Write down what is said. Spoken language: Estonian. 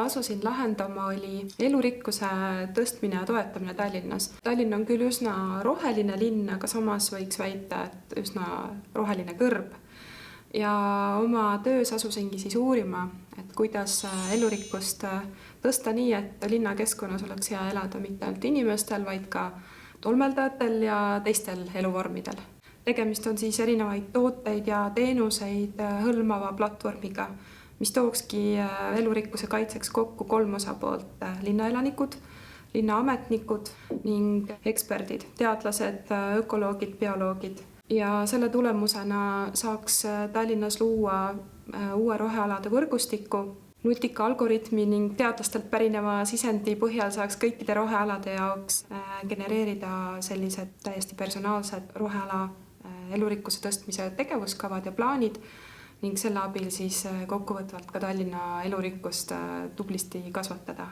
asusin lahendama, oli elurikkuse tõstmine ja toetamine Tallinnas. Tallinn on küll üsna roheline linn, aga samas võiks väita, et üsna roheline kõrb. Ja oma töös asusingi siis uurima, et kuidas elurikkust tõsta nii, et linnakeskkonnas oleks hea elada mitte ainult inimestel, vaid ka tolmeldajatel ja teistel eluvormidel. Tegemist on siis erinevaid tooteid ja teenuseid hõlmava platvormiga, mis tookski elurikkuse kaitseks kokku 3 osapoolt: linnaelanikud, linnaametnikud ning eksperdid, teadlased, ökoloogid, bioloogid. Ja selle tulemusena saaks Tallinnas luua uue rohealade võrgustiku, nutika algoritmi ning teadlastelt pärineva sisendi põhjal saaks kõikide rohealade jaoks genereerida sellised täiesti personaalsed roheala elurikkuse tõstmise tegevuskavad ja plaanid ning selle abil siis kokkuvõtvalt ka Tallinna elurikkust tublisti kasvatada.